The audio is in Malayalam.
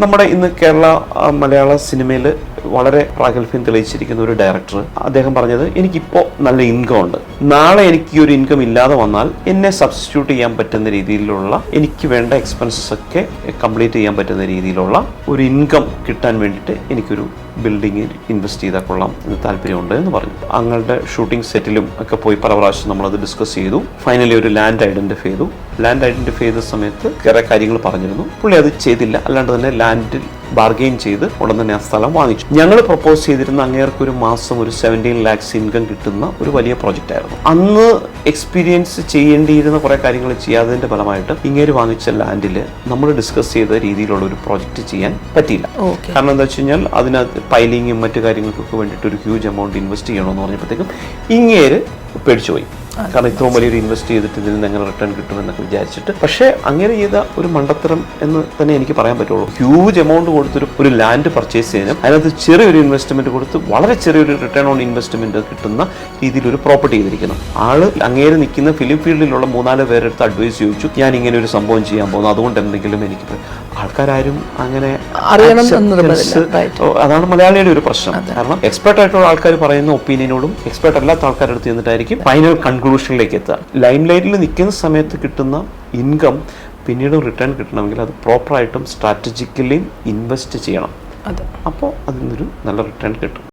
നമ്മുടെ ഇന്ന് കേരള മലയാള സിനിമയിൽ വളരെ പ്രാഗൽഭ്യം തെളിയിച്ചിരിക്കുന്ന ഒരു ഡയറക്ടർ അദ്ദേഹം പറഞ്ഞത്, എനിക്കിപ്പോൾ നല്ല ഇൻകം ഉണ്ട്, നാളെ എനിക്ക് ഈ ഒരു ഇൻകം ഇല്ലാതെ വന്നാൽ എന്നെ സബ്സ്റ്റിറ്റ്യൂട്ട് ചെയ്യാൻ പറ്റുന്ന രീതിയിലുള്ള, എനിക്ക് വേണ്ട എക്സ്പെൻസസ് ഒക്കെ കംപ്ലീറ്റ് ചെയ്യാൻ പറ്റുന്ന രീതിയിലുള്ള ഒരു ഇൻകം കിട്ടാൻ വേണ്ടിയിട്ട് എനിക്കൊരു ബിൽഡിങ്ങിൽ ഇൻവെസ്റ്റ് ചെയ്താൽ കൊള്ളാം എന്ന് താല്പര്യമുണ്ട് എന്ന് പറഞ്ഞു. ഞങ്ങളുടെ ഷൂട്ടിംഗ് സെറ്റിലും ഒക്കെ പോയി പല പ്രാവശ്യം നമ്മളത് ഡിസ്കസ് ചെയ്തു. ഫൈനലി ഒരു ലാൻഡ് ഐഡന്റിഫൈ ചെയ്തു. ലാൻഡ് ഐഡന്റിഫൈ ചെയ്ത സമയത്ത് കുറേ കാര്യങ്ങൾ പറഞ്ഞിരുന്നു. പുള്ളി അത് ചെയ്തില്ല. അല്ലാണ്ട് തന്നെ ലാൻഡിൽ ബാർഗെയിൻ ചെയ്ത് ഉടൻ തന്നെ ആ സ്ഥലം വാങ്ങിച്ചു. ഞങ്ങൾ പ്രപ്പോസ് ചെയ്തിരുന്ന അങ്ങേർക്ക് ഒരു മാസം ഒരു 17 lakhs ഇൻകം കിട്ടുന്ന ഒരു വലിയ പ്രോജക്റ്റ് ആയിരുന്നു. അന്ന് എക്സ്പീരിയൻസ് ചെയ്യേണ്ടിയിരുന്ന കുറെ കാര്യങ്ങൾ ചെയ്യാത്തതിന്റെ ഫലമായിട്ട് ഇങ്ങേര് വാങ്ങിച്ച ലാൻഡിൽ നമ്മൾ ഡിസ്കസ് ചെയ്ത രീതിയിലുള്ള ഒരു പ്രോജക്റ്റ് ചെയ്യാൻ പറ്റിയില്ല. കാരണം എന്താ വെച്ച് കഴിഞ്ഞാൽ അതിനകത്ത് പൈലിങ്ങും മറ്റു കാര്യങ്ങൾക്കൊക്കെ വേണ്ടിയിട്ട് ഒരു ഹ്യൂജ് എമൗണ്ട് ഇൻവെസ്റ്റ് ചെയ്യണമെന്ന് പറഞ്ഞപ്പോഴത്തേക്കും ഇങ്ങേര് പേടിച്ചുപോയി. കാരണം ഇത്രയും വലിയൊരു ഇൻവെസ്റ്റ് ചെയ്തിട്ട് ഇതിൽ നിന്ന് എങ്ങനെ റിട്ടേൺ കിട്ടുമെന്നൊക്കെ വിചാരിച്ചിട്ട്. പക്ഷേ അങ്ങനെ ചെയ്ത ഒരു മണ്ടത്തരം എന്ന് തന്നെ എനിക്ക് പറയാൻ പറ്റുള്ളൂ. ഹ്യൂജ് എമൗണ്ട് കൊടുത്തൊരു ഒരു ലാൻഡ് പർച്ചേസ് ചെയ്യാനും അതിനകത്ത് ചെറിയൊരു ഇൻവെസ്റ്റ്മെന്റ് കൊടുത്ത് വളരെ ചെറിയൊരു റിട്ടേൺ ഓൺ ഇൻവെസ്റ്റ്മെന്റ് കിട്ടുന്ന രീതിയിൽ ഒരു പ്രോപ്പർട്ടി ചെയ്തിരിക്കുന്നു. ആള് അങ്ങേര് നിൽക്കുന്ന ഫിലിം ഫീൽഡിലുള്ള 3-4 പേരെടുത്ത് അഡ്വൈസ് ചോദിച്ചു, ഞാൻ ഇങ്ങനെ ഒരു സംഭവം ചെയ്യാൻ പോകുന്നു, അതുകൊണ്ട് എന്തെങ്കിലും എനിക്ക്. ആൾക്കാരും അങ്ങനെ അതാണ് മലയാളിയുടെ ഒരു പ്രശ്നം. കാരണം എക്സ്പെർട്ട് ആയിട്ടുള്ള ആൾക്കാർ പറയുന്ന ഒപ്പീനിയനോടും എക്സ്പെർട്ട് അല്ലാത്ത ആൾക്കാരുടെ അടുത്ത് ചെന്നിട്ടായിരിക്കും ഫൈനൽ കൺക്ലൂഷനിലേക്ക് എത്തുക. ലൈം ലൈറ്റിൽ നിൽക്കുന്ന സമയത്ത് കിട്ടുന്ന ഇൻകം പിന്നീട് റിട്ടേൺ കിട്ടണമെങ്കിൽ അത് പ്രോപ്പറായിട്ടും സ്ട്രാറ്റജിക്കലിയും ഇൻവെസ്റ്റ് ചെയ്യണം. അപ്പോൾ അതിനൊരു നല്ല റിട്ടേൺ കിട്ടും.